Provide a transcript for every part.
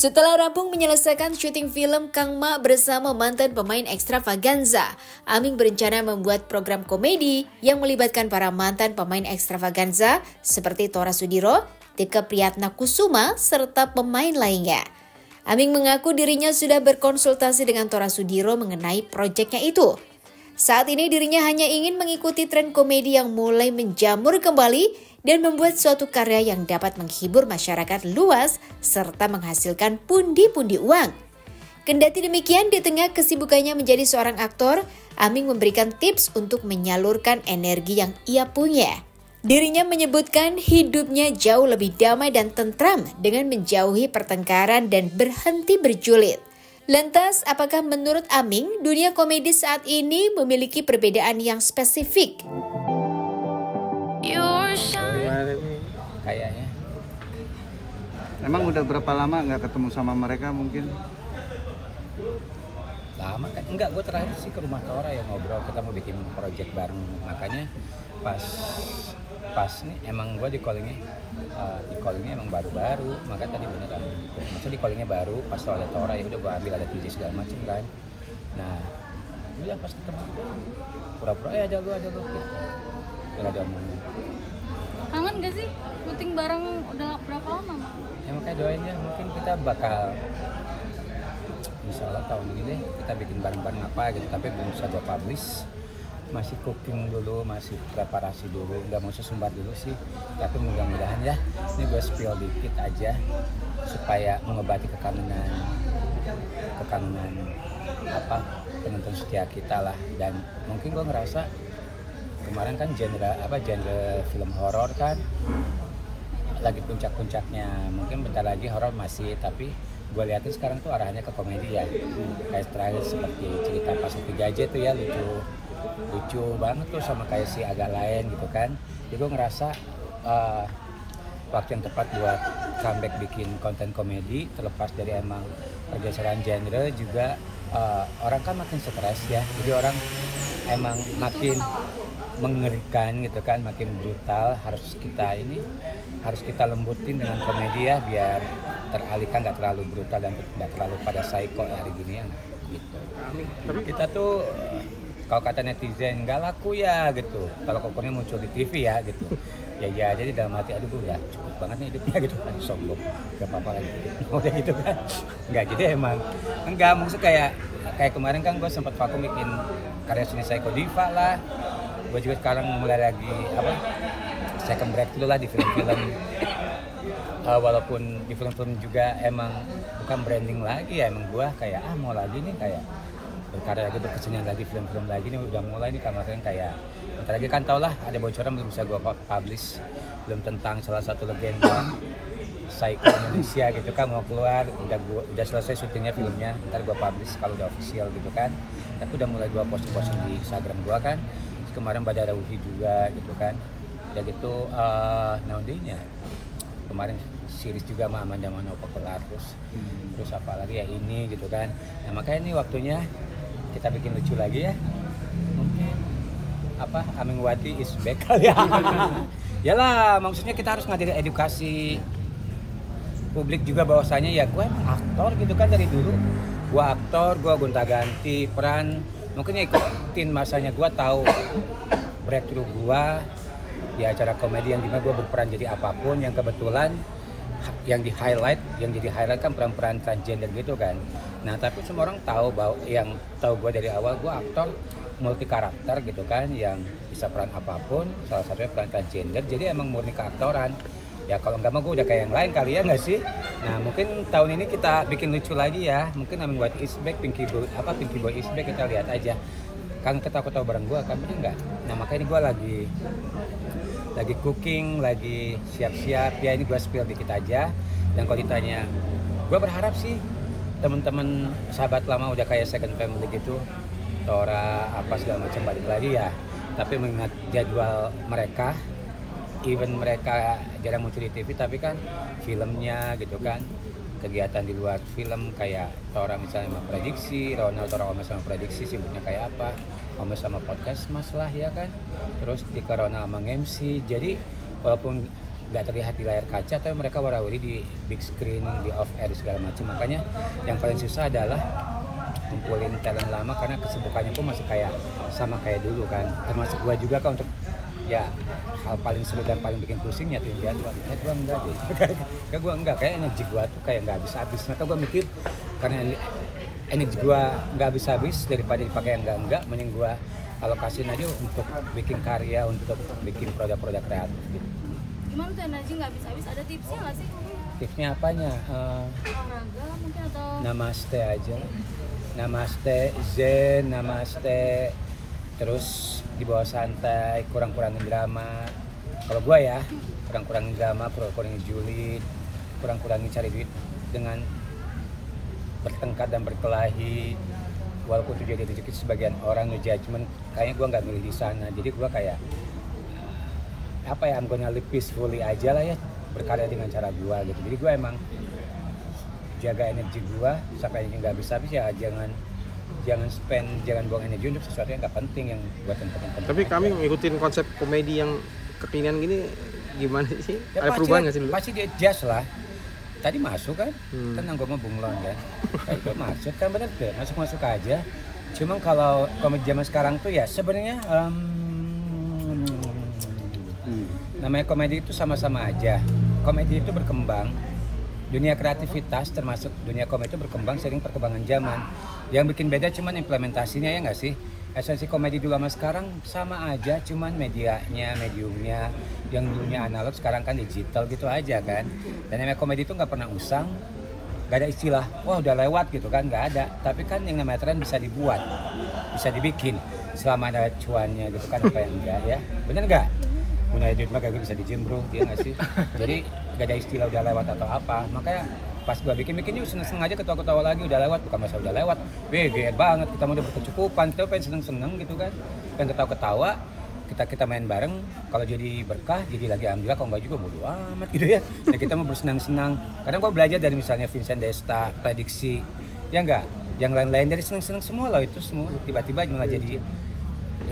Setelah rampung menyelesaikan syuting film Kang Ma bersama mantan pemain Extravaganza, Aming berencana membuat program komedi yang melibatkan para mantan pemain Extravaganza seperti Tora Sudiro, Tike Priatnakusuma, serta pemain lainnya. Aming mengaku dirinya sudah berkonsultasi dengan Tora Sudiro mengenai proyeknya itu. Saat ini dirinya hanya ingin mengikuti tren komedi yang mulai menjamur kembali dan membuat suatu karya yang dapat menghibur masyarakat luas serta menghasilkan pundi-pundi uang. Kendati demikian, di tengah kesibukannya menjadi seorang aktor, Aming memberikan tips untuk menyalurkan energi yang ia punya. Dirinya menyebutkan hidupnya jauh lebih damai dan tentram dengan menjauhi pertengkaran dan berhenti berjulit. Lantas, apakah menurut Aming, dunia komedi saat ini memiliki perbedaan yang spesifik? Kayaknya. Emang udah berapa lama nggak ketemu sama mereka mungkin? Lama kan? Enggak, gue terakhir sih ke rumah Tora ya ngobrol, kita mau bikin project bareng. Makanya pas nih emang gue di callingnya emang baru-baru, maka tadi beneran gitu. Maksudnya di callingnya baru, pas ada Tora ya udah gue ambil ada DJ segala macem kan. Nah, udah pas ketemu pura-pura aja lu gitu. Gak ada omongnya. Kangen gak sih syuting bareng udah berapa lama? Ya makanya doain ya, mungkin kita bakal insya Allah tahun ini deh kita bikin bareng-bareng apa gitu, tapi belum bisa gue publish. Masih cooking dulu, masih preparasi dulu, nggak mau sesumbar dulu sih, tapi mudah-mudahan ya ini gue spill dikit aja supaya mengobati kekangenan apa penonton setia kita lah. Dan mungkin gue ngerasa kemarin kan genre film horor kan lagi puncak-puncaknya, mungkin bentar lagi horor masih, tapi gue liatin sekarang tuh arahnya ke komedi ya. Kayak terakhir seperti cerita Pasutri Gadget tuh ya, lucu banget tuh, sama kayak si Agak Lain gitu kan. Jadi gue ngerasa waktu yang tepat buat comeback bikin konten komedi, terlepas dari emang pergeseran genre juga. Orang kan makin stres ya, jadi orang emang makin mengerikan gitu kan, makin brutal. Harus kita lembutin dengan komedi ya, biar teralihkan, nggak terlalu brutal dan nggak terlalu pada psycho hari gini ya gitu. Kita tuh kalau kata netizen nggak laku ya gitu, kalau kokornya muncul di TV ya gitu. Ya jadi dalam hati aduh gue udah cukup banget nih hidupnya gitu kan, sombong gak apa-apa lagi udah gitu kan. Nggak, jadi emang enggak, maksudnya kayak kemarin kan gue sempat vakum bikin karya seni Psycho Diva lah. Gue juga sekarang mulai lagi second breakthrough lah di film-film. Walaupun di film-film juga emang bukan branding lagi ya, emang gue kayak mau lagi nih, kayak berkarya lagi, berkesenian lagi, film-film lagi nih udah mulai nih. Kemarin kayak bentar lagi kan tau lah ada bocoran belum bisa gue publish, belum, tentang salah satu legenda Psycho Indonesia gitu kan, mau keluar, udah selesai syutingnya filmnya, ntar gue publish kalau udah official gitu kan. Tapi udah mulai gue posting di Instagram gue kan. Kemarin Badara Wuhi juga gitu kan, udah gitu naundinya kemarin series juga sama Amanda Manopo kelar, terus apa lagi ya ini gitu kan. Nah makanya ini waktunya kita bikin lucu lagi ya, mungkin Aming Wati is back kali ya. Yalah, maksudnya kita harus ngadain edukasi publik juga bahwasanya ya gue emang aktor gitu kan dari dulu. Gue aktor, gue gonta-ganti peran. Mungkin ya ikutin masanya gue tahu breakthrough gue di acara komedi yang dimana gue berperan jadi apapun, yang kebetulan yang jadi highlight kan peran-peran transgender gitu kan. Nah tapi semua orang tahu bahwa yang tahu gue dari awal gue aktor multi karakter gitu kan, yang bisa peran apapun, salah satunya peran transgender. Jadi emang murni keaktoran. Ya kalau nggak mau gue udah kayak yang lain kali ya nggak sih? Nah mungkin tahun ini kita bikin lucu lagi ya. Mungkin Aming Wati is back, Pinky Boy is back, kita lihat aja. Kan kita tahu bareng gue kan, bener nggak? Nah makanya ini gue lagi cooking, lagi siap-siap ya. Ini gue spill dikit aja. Dan kalau ditanya, gue berharap sih teman-teman sahabat lama udah kayak second family gitu, Tora apa segala macam balik lagi ya. Tapi mengingat jadwal mereka, even mereka jarang muncul di TV, tapi kan filmnya gitu kan, kegiatan di luar film kayak Tora misalnya sama prediksi, Ronald Tora Omes sama prediksi sibuknya kayak apa, Omes sama podcast mas lah ya kan, terus di Corona sama MC. Jadi walaupun nggak terlihat di layar kaca, tapi mereka warawiri di big screen, di off air segala macam. Makanya yang paling susah adalah ngumpulin talent lama karena kesibukannya pun masih kayak sama kayak dulu kan. Termasuk gua juga kan untuk ya hal paling sulit dan paling bikin pusing nyatiin jadwal. Gua enggak deh. Kayak gua enggak, kayak energi gua tuh kayak nggak habis-habis. Maka gua mikir karena energi gua nggak habis-habis daripada dipakai yang enggak, mending gua alokasiin aja untuk bikin karya, untuk bikin produk-produk kreatif gitu. Gimana tuh energi nggak habis-habis? Ada tipsnya nggak sih? Tipsnya apanya? Olahraga mungkin atau Namaste aja. Namaste, zen, namaste. Terus dibawa santai, kurang-kurangin drama. Kalau gua ya, kurang-kurangin drama, kurang-kurangin julid, kurang-kurangin cari duit dengan bertengkar dan berkelahi. Walaupun itu jadi rezeki sebagian orang ngejudgment, kayaknya gua nggak milih di sana. Jadi gua kayak apa ya, I'm gonna live peacefully aja lah ya, berkarya dengan cara gua gitu. Jadi gua emang jaga energi gua sampai nggak habis-habis ya, jangan buang energi untuk sesuatu yang nggak penting, yang buat yang penting. Tapi kami ngikutin konsep komedi yang kekinian gini gimana sih? Ya, ada perubahan nggak sih dulu? Pasti dia adjust lah. Tadi masuk kan, tenang gue mau bunglon kan. Tadi gue masuk kan, bener deh, masuk aja. Cuma kalau komedi zaman sekarang tuh ya sebenarnya namanya komedi itu sama-sama aja. Komedi itu berkembang, dunia kreativitas termasuk dunia komedi itu berkembang seiring perkembangan zaman. Yang bikin beda cuman implementasinya, ya nggak sih? Esensi komedi dulu sama sekarang sama aja, cuman mediumnya yang dulunya analog sekarang kan digital gitu aja kan. Dan namanya komedi itu nggak pernah usang, nggak ada istilah wah udah lewat gitu kan, nggak ada. Tapi kan yang namanya tren bisa dibuat, bisa dibikin selama ada cuannya gitu kan, apa yang enggak ya, bener nggak? Punya duit mah kagak bisa dijin bro, dia nggak sih? Jadi nggak ada istilah udah lewat atau apa. Makanya pas gua bikin yuk seneng-seneng aja, ketawa-ketawa lagi, udah lewat, bukan masalah udah lewat, BG banget, kita mau udah berkecukupan, kita pengen seneng-seneng gitu kan, pengen ketawa-ketawa, kita main bareng, kalau jadi berkah, jadi lagi alhamdulillah, kalau enggak juga bodo amat gitu ya. Nah, kita mau bersenang-senang, kadang gua belajar dari misalnya Vincent Desta, Prediksi, ya enggak, yang lain-lain dari seneng-seneng semua loh itu semua, tiba-tiba malah jadi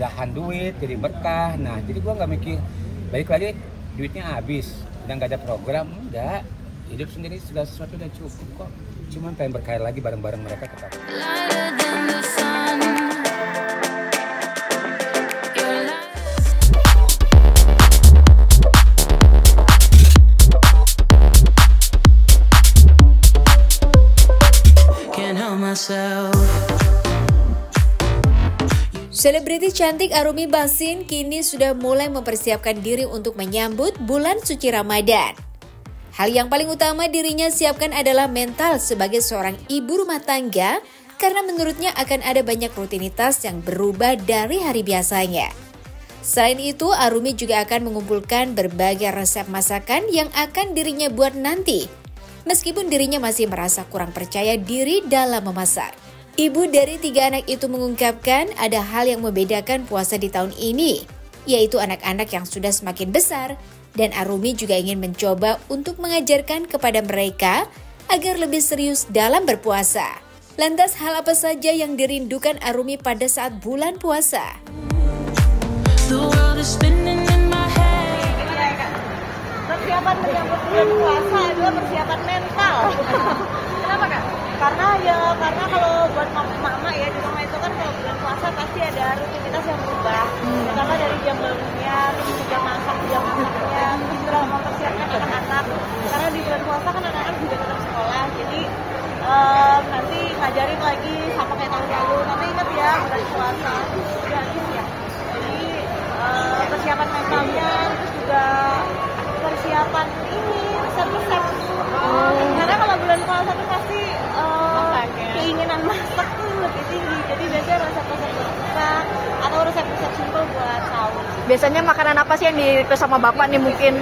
lahan duit, jadi berkah. Nah jadi gua nggak mikir, balik lagi duitnya habis, udah nggak ada program, enggak. Hidup sendiri sudah sesuatu udah cukup kok. Cuman pengen berkaya lagi bareng-bareng mereka tetap. Selebriti cantik Arumi Bachsin kini sudah mulai mempersiapkan diri untuk menyambut bulan suci Ramadan. Hal yang paling utama dirinya siapkan adalah mental sebagai seorang ibu rumah tangga, karena menurutnya akan ada banyak rutinitas yang berubah dari hari biasanya. Selain itu, Arumi juga akan mengumpulkan berbagai resep masakan yang akan dirinya buat nanti, meskipun dirinya masih merasa kurang percaya diri dalam memasak. Ibu dari 3 anak itu mengungkapkan ada hal yang membedakan puasa di tahun ini, yaitu anak-anak yang sudah semakin besar, dan Arumi juga ingin mencoba untuk mengajarkan kepada mereka agar lebih serius dalam berpuasa. Lantas hal apa saja yang dirindukan Arumi pada saat bulan puasa? Persiapan menyambut bulan puasa adalah persiapan mental. Kenapa Kak? Karena kalau buat mama ya di rumah itu kan kalau bulan puasa pasti ada rutinitas yang berubah. Pertama dari jam bangunnya, terus jam masaknya, terus juga mempersiapkan anak-anak. Karena di bulan puasa kan anak-anak juga tetap sekolah, jadi nanti ngajarin lagi sama kayak tahun lalu. Tapi ingat ya bulan puasa udah habis ya. Jadi persiapan mentalnya, terus juga persiapan ini resep-resep. Karena kalau bulan puasa tuh pasti keinginan masak tuh lebih tinggi. Jadi biasanya resep-resep buka atau resep-resep simpel buat sahur. Biasanya makanan apa sih yang di-request sama bapak nih mungkin?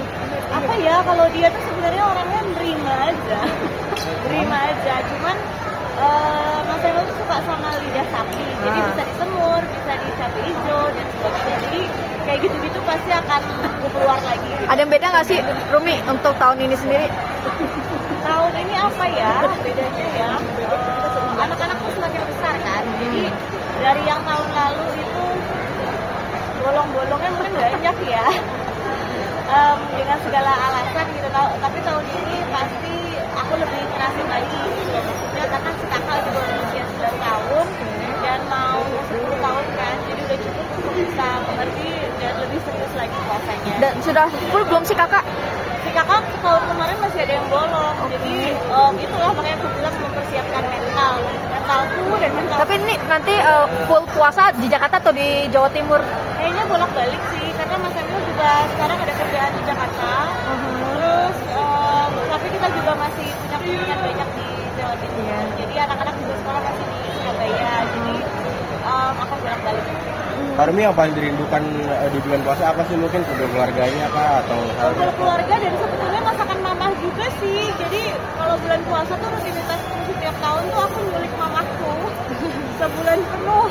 Apa ya, kalau dia tuh sebenarnya orangnya nerima aja. Cuman Mas Eno tuh suka sama lidah sapi. Jadi bisa disemur, bisa di cabai hijau dan sebagainya. Jadi kayak gitu-gitu pasti akan keluar lagi. Ada yang beda nggak sih Rumi untuk tahun ini sendiri? Tahun ini apa ya bedanya ya? Anak-anak tuh semakin besar kan. Jadi dari yang tahun lalu itu bolong-bolongnya mungkin banyak ya. dengan segala alasan gitu. Tapi tahun ini pasti aku lebih ngerasain lagi gitu. Maksudnya karena si kakak juga udah usia 9 tahun dan mau 10 tahun kan, jadi udah cukup untuk bisa mengerti dan lebih serius lagi puasanya. Dan sudah full belum si kakak? Si kakak tahun kemarin masih ada yang bolong, jadi itulah makanya aku bilang mempersiapkan mentalku dan mental. Tapi ini nanti full puasa di Jakarta atau di Jawa Timur? Kayaknya bolak-balik sih, karena Mas Emil juga sekarang ada kerjaan di Jakarta. Terus tapi kita juga masih punya kunjungan banyak di Jawa Timur. Jadi anak-anak juga sekolah masih di Surabaya, jadi akan bolak-balik. Pak Rumi, apa yang dirindukan di bulan puasa? Apa sih, mungkin kumpul keluarganya apa atau kumpul keluarga dan sebetulnya masakan mama juga sih. Jadi kalau bulan puasa tuh rutinitas setiap tahun tuh aku nyulik mamaku sebulan penuh.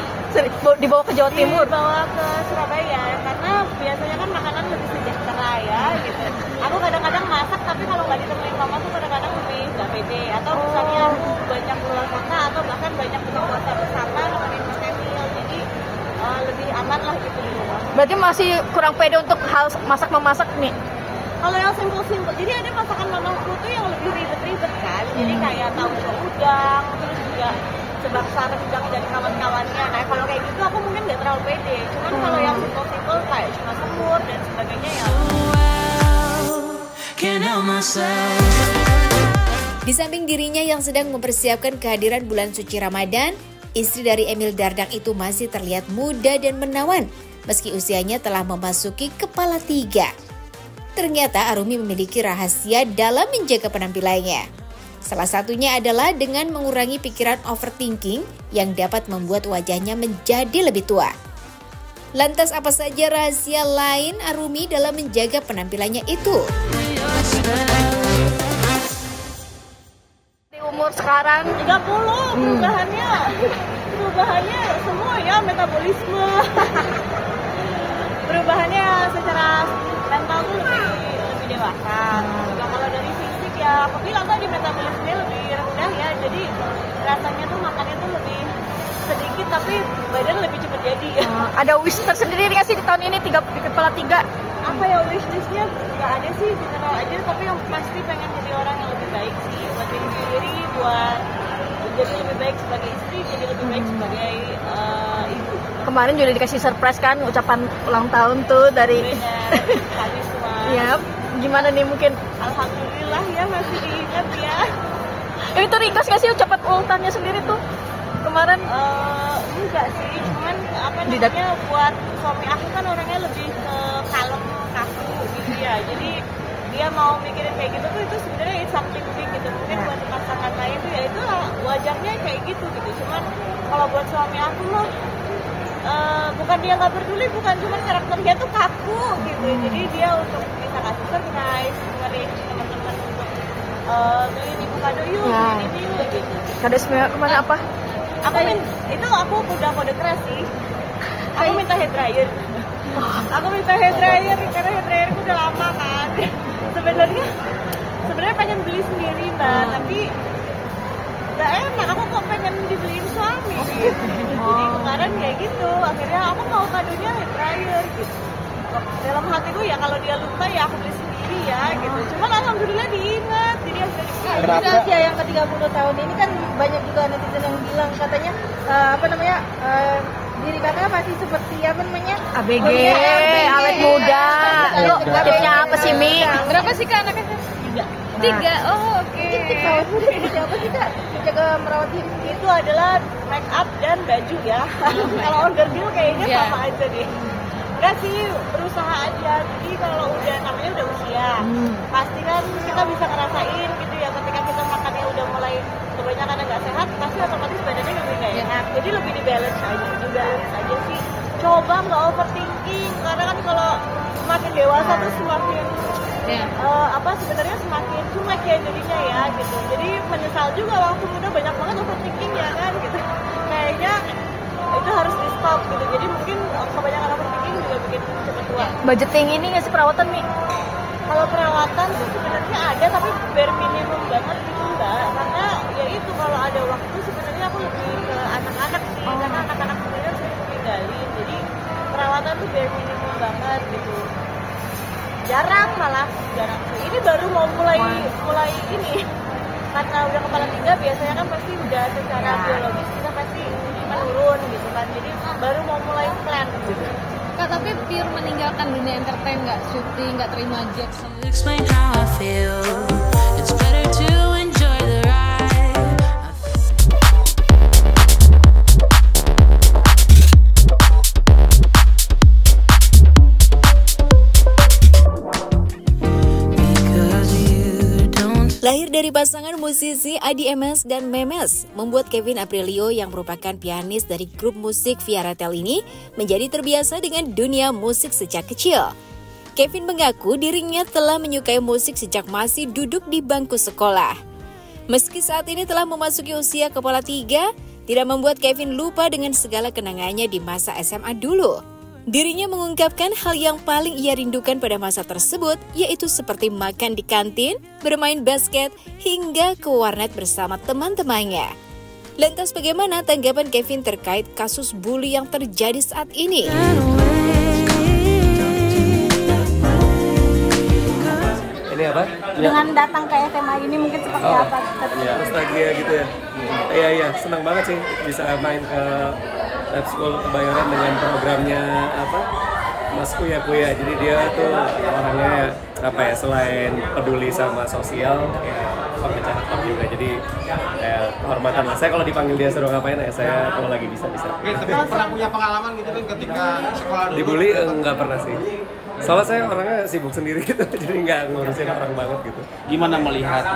Dibawa ke Jawa Timur? Dibawa ke Surabaya, karena biasanya kan makanan lebih sejahtera ya gitu. Aku kadang-kadang masak, tapi kalau nggak ditemenin mama tuh kadang-kadang lebih nggak pede. Atau misalnya aku banyak keluar kota atau bahkan banyak buka puasa bersama nemenin Mas Emil. Jadi lebih aman lah gitu di rumah. Berarti masih kurang pede untuk hal masak-memasak nih? Kalau yang simpel-simpel, jadi ada masakan mamaku tuh yang lebih ribet-ribet kan. Jadi kayak tahu udang, terus juga sebaksa rendang dan kawan-kawannya. Nah kalau kayak gitu aku mungkin nggak terlalu pede. Cuman kalau yang simpel-simpel kayak cuma semur dan sebagainya ya. Di samping dirinya yang sedang mempersiapkan kehadiran bulan suci Ramadan, istri dari Emil Dardak itu masih terlihat muda dan menawan, meski usianya telah memasuki kepala 3. Ternyata Arumi memiliki rahasia dalam menjaga penampilannya. Salah satunya adalah dengan mengurangi pikiran overthinking yang dapat membuat wajahnya menjadi lebih tua. Lantas apa saja rahasia lain Arumi dalam menjaga penampilannya itu? Di umur sekarang 30, perubahannya semua ya, metabolisme. Perubahannya secara mental tuh lebih dewasa. Juga kalau dari fisik ya aku bilang tadi metabolisme lebih rendah ya, jadi rasanya tuh makannya tuh lebih sedikit tapi badan lebih cepat jadi. Ada wish tersendiri nggak sih di tahun ini di kepala 3? Apa ya wish listnya? Nggak ada sih, general aja, tapi yang pasti pengen jadi orang yang lebih baik sih buat diri sendiri, buat jadi lebih baik sebagai istri, jadi lebih baik sebagai ibu. Kemarin juga dikasih surprise kan, ucapan ulang tahun tuh dari kami semua. Yap, gimana nih mungkin? Alhamdulillah ya masih diingat ya. Itu ringkas nggak sih ucapan ulang tahunnya sendiri tuh kemarin? Enggak sih, cuman apa namanya buat suami aku kan orangnya lebih kalem, kaku gitu ya. Jadi dia mau mikirin kayak gitu tuh itu sebenarnya it's something big gitu. Mungkin buat pasangan lain tuh ya itu wajarnya kayak gitu. Cuman kalau buat suami aku mah bukan dia nggak peduli, bukan, cuman karakternya tuh kaku gitu. Jadi dia untuk bisa kasih surprise, nge-reach teman-teman untuk beliin ibu kado yuk, beliin ini yuk gitu. Kado istimewa kemana apa? Aku udah kode keras sih. Aku minta hair dryer. Aku minta hair dryer karena hair dryer udah lama kan. Sebenarnya pengen beli sendiri mbak, tapi gak enak. Aku kok pengen dibeliin suami gitu. Jadi kemarin kayak gitu. Akhirnya aku mau kadonya hair dryer gitu. Dalam hatiku ya kalau dia lupa ya aku beli sendiri ya gitu. Cuman alhamdulillah diingat. Jadi Bisa usia yang ke-30 tahun ini kan banyak juga netizen yang bilang katanya diri kakak pasti seperti apa namanya? ABG, awet muda. Lo tipsnya apa sih Mi? Berapa sih kak anaknya? 3. Oh oke. Tips awet muda seperti apa sih kak? Menjaga merawat diri itu adalah make up dan baju ya. Kalau order deal kayaknya sama aja deh. Enggak sih, berusaha aja. Jadi kalau namanya udah usia, pasti kan kita bisa ngerasain gitu ya. Ketika kita makannya udah mulai kebanyakan nggak sehat, pasti otomatis badannya lebih nggak enak. Jadi lebih di balance aja sih. Coba nggak overthinking, karena kan kalau semakin dewasa tuh semakin sebenarnya semakin cuek ya jadinya ya gitu. Jadi menyesal juga waktu muda banyak banget overthinking ya kan gitu. Kayaknya itu harus di stop gitu. Jadi mungkin kebanyakan overthinking juga bikin cepat tua. Budgeting ini nggak sih perawatan Mi? Kalau perawatan tuh sebenarnya ada, tapi bare minimum banget gitu mbak. Karena ya itu kalau ada waktu sebenarnya aku lebih ke anak-anak sih, karena anak-anak sebenarnya bisa ditinggalin. Jadi perawatan tuh bare minimum banget gitu. jarang sih. Ini baru mau mulai ini. Karena udah kepala 3 biasanya kan pasti udah secara biologis kita pasti menurun gitu kan. Jadi baru mau mulai plan gitu. Kak, tapi pure meninggalkan dunia entertain, nggak syuting, nggak terima job. Explain how I feel. It's better to enjoy the ride. Lahir dari pasangan musisi Adi MS dan Memes, membuat Kevin Aprilio yang merupakan pianis dari grup musik Viaratel ini menjadi terbiasa dengan dunia musik sejak kecil. Kevin mengaku dirinya telah menyukai musik sejak masih duduk di bangku sekolah. Meski saat ini telah memasuki usia kepala 3, tidak membuat Kevin lupa dengan segala kenangannya di masa SMA dulu. Dirinya mengungkapkan hal yang paling ia rindukan pada masa tersebut, yaitu seperti makan di kantin, bermain basket, hingga ke warnet bersama teman-temannya. Lantas bagaimana tanggapan Kevin terkait kasus bully yang terjadi saat ini? Ini apa? Dengan datang ke SMA ini mungkin seperti apa? Nostalgia gitu ya. Iya, senang banget sih bisa main ke Lab School Kebayoran dengan programnya Mas Kuya. Jadi dia tuh orangnya selain peduli sama sosial, pembicara top juga. Jadi kehormatan lah. Saya kalau dipanggil dia suruh ngapain saya kalau lagi bisa. Tapi pernah punya pengalaman gitu kan ketika sekolah dulu? Dibully enggak pernah sih. Soalnya saya orangnya sibuk sendiri gitu, jadi nggak ngurusin orang banget gitu. Gimana melihat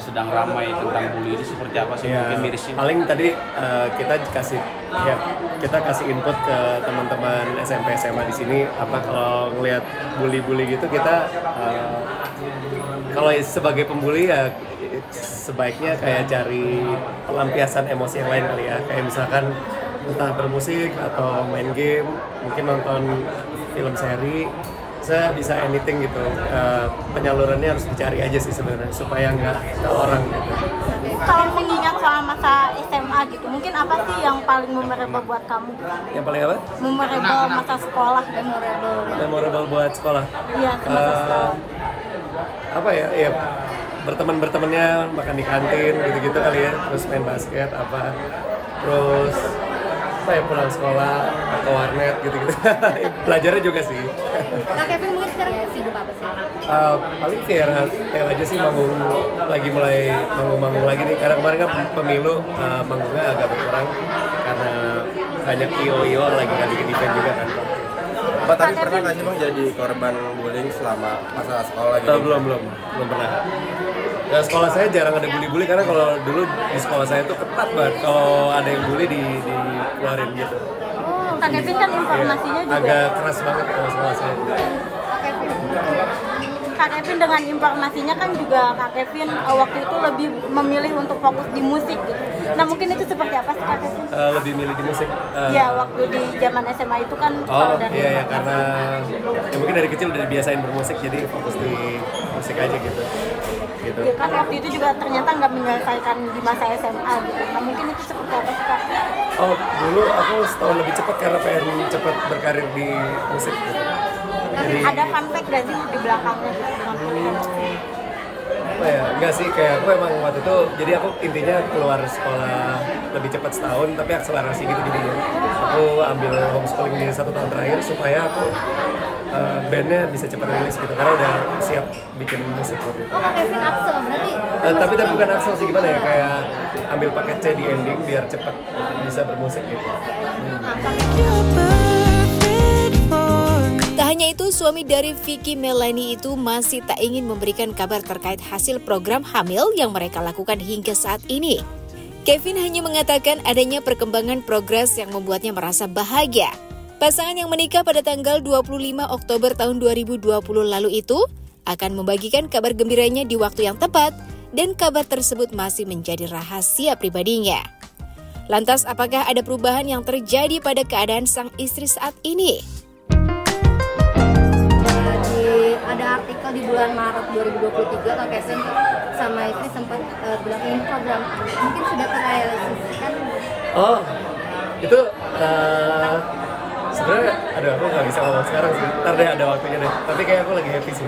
sedang ramai tentang bully itu seperti apa sih? Mungkin mirisnya? Paling tadi kita kasih input ke teman-teman SMP SMA di sini. Kalau ngelihat bully gitu kita kalau sebagai pembuli ya sebaiknya kayak cari pelampiasan emosi yang lain kali ya. Kayak misalkan entah bermusik atau main game, mungkin nonton film seri, saya bisa anything gitu. Penyalurannya harus dicari aja sih sebenarnya supaya nggak ke orang gitu. Kalau mengingat soal masa SMA gitu, mungkin apa sih yang paling memorable buat kamu? Yang paling apa? Memorable masa sekolah, Memorable buat sekolah. Iya, masa sekolah. Apa ya? Ya berteman-bertemannya makan di kantin gitu-gitu kali ya, terus main basket terus pulang sekolah ke warnet gitu-gitu. Belajarnya juga sih. Kak Kevin mungkin sekarang sibuk apa sih? Paling Viaratel aja sih, mulai manggung lagi nih. Karena kemarin kan pemilu manggungnya agak berkurang karena banyak IO lagi kan bikin event juga kan. Pak, tapi pernah nggak sih Bang jadi korban bullying selama masa sekolah gitu? Belum pernah. Ya, sekolah saya jarang ada bully karena kalau dulu di sekolah saya tuh ketat banget. Kalau ada yang bully dikeluarin gitu. Kak Kevin kan informasinya juga agak keras banget kalau sekolah saya. Kak Kevin dengan informasinya kan juga Kak Kevin waktu itu lebih memilih untuk fokus di musik gitu. Nah mungkin itu seperti apa sih Kak Kevin? Lebih milih di musik? Ya waktu di zaman SMA itu kan iya karena mungkin dari kecil udah dibiasain bermusik jadi fokus di musik aja gitu. Ya kan waktu itu juga ternyata nggak menyelesaikan di masa SMA gitu. Nah mungkin itu seperti apa sih Kak? Dulu aku setahun lebih cepat karena pengen cepat berkarir di musik gitu. Jadi, ada fun fact gak sih di belakangnya gitu dengan kuliah? Enggak sih, kayak aku emang waktu itu, jadi aku intinya keluar sekolah lebih cepat setahun, tapi akselerasi gitu jadinya. Aku ambil homeschooling di 1 tahun terakhir supaya aku bandnya bisa cepat rilis gitu, karena udah siap bikin musik waktu itu. Kevin Axel berarti? Tapi bukan Axel sih, gimana ya, kayak ambil paket C di ending biar cepat bisa bermusik gitu. Tak hanya itu, suami dari Vicky Melanie itu masih tak ingin memberikan kabar terkait hasil program hamil yang mereka lakukan hingga saat ini. Kevin hanya mengatakan adanya perkembangan progres yang membuatnya merasa bahagia. Pasangan yang menikah pada tanggal 25 Oktober tahun 2020 lalu itu akan membagikan kabar gembiranya di waktu yang tepat dan kabar tersebut masih menjadi rahasia pribadinya. Lantas apakah ada perubahan yang terjadi pada keadaan sang istri saat ini? Ada artikel di bulan Maret 2023 Kak Kevin sama istri sempat bilang ini program mungkin sudah terrealisasikan. Itu sebenarnya aku nggak bisa ngomong sekarang sih. Ntar deh ada waktunya deh. Tapi kayak aku lagi happy sih.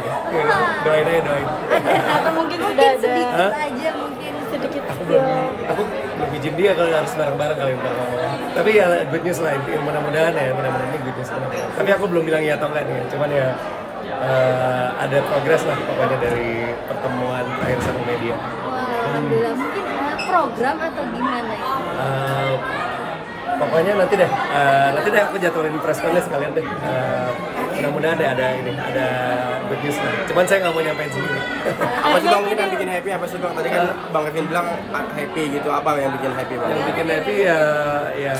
Doain aja, doain. Atau mungkin sudah ada sedikit aja mungkin sedikit. Aku belum izin dia kalau harus bareng-bareng kali ntar ngomongnya. Tapi ya good news lah, mudah-mudahan ini good news. Tapi aku belum bilang iya atau enggak nih, cuman ya ada progres lah pokoknya dari pertemuan terakhir sama media. Wah, alhamdulillah. Mungkin program atau gimana ya? Pokoknya nanti deh aku jadwalin press conference sekalian deh. Mudah-mudahan deh ada good news lah. Cuman saya nggak mau nyampein sendiri. Apa sih bang mungkin yang bikin happy apa sih bang? Tadi kan bang Kevin bilang happy gitu, apa yang bikin happy bang? Yang bikin happy ya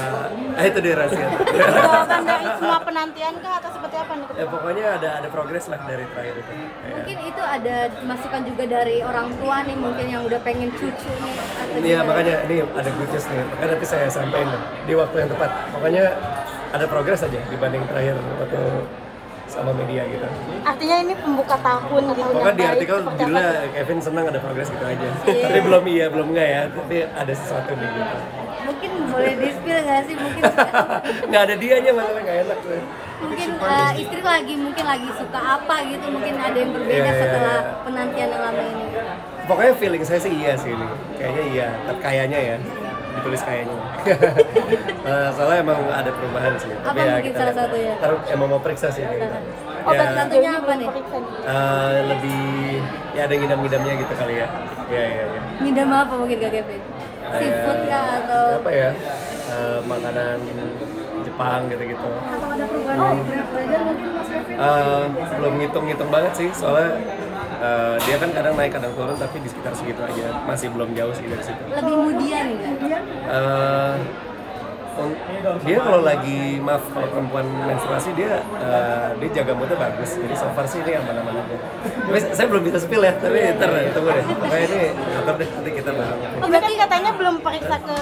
itu dia rahasia. Jawaban dari semua penantian kah atau seperti apa nih? Ya pokoknya ada progres lah dari terakhir itu. Mungkin itu ada masukan juga dari orang tua nih mungkin yang udah pengen cucu nih. Iya makanya ini ada good news nih. Makanya nanti saya sampaikan di waktu yang tepat. Pokoknya ada progres aja dibanding terakhir waktu sama media gitu. Artinya ini pembuka tahun gitu. Pokoknya di artikel judulnya Kevin senang ada progres gitu aja. Tapi belum enggak ya. Tapi ada sesuatu nih gitu. Mungkin boleh di-spill nggak sih mungkin? Nggak ada dianya masalah nggak enak tuh. Mungkin istri lagi suka apa gitu, mungkin ada yang berbeda setelah penantian yang lama ini. Pokoknya feeling saya sih iya sih ini. Kayaknya iya, tapi kayaknya ya. Ditulis kayaknya. Soalnya emang ada perubahan sih. Apa ya, mungkin salah satu ya? Ntar emang mau periksa sih. Obat satunya apa nih? Lebih ya ada ngidam-ngidamnya gitu kali ya. Iya. Ngidam apa mungkin Kak Kevin? Seafood kah atau? Apa ya? Makanan Jepang gitu-gitu. Atau ada perubahan berat badan mungkin Mas Kevin? Belum ngitung banget sih, soalnya dia kan kadang naik kadang turun tapi di sekitar segitu aja, masih belum jauh sih dari situ. Lebih mudian nggak? Dia kalau kalau perempuan menstruasi dia jaga moodnya bagus, jadi so far sih ini aman-aman aja. Tapi saya belum bisa spill ya, tapi ntar tunggu deh. Pokoknya ini ngatur deh nanti kita bahas. Berarti katanya belum periksa ke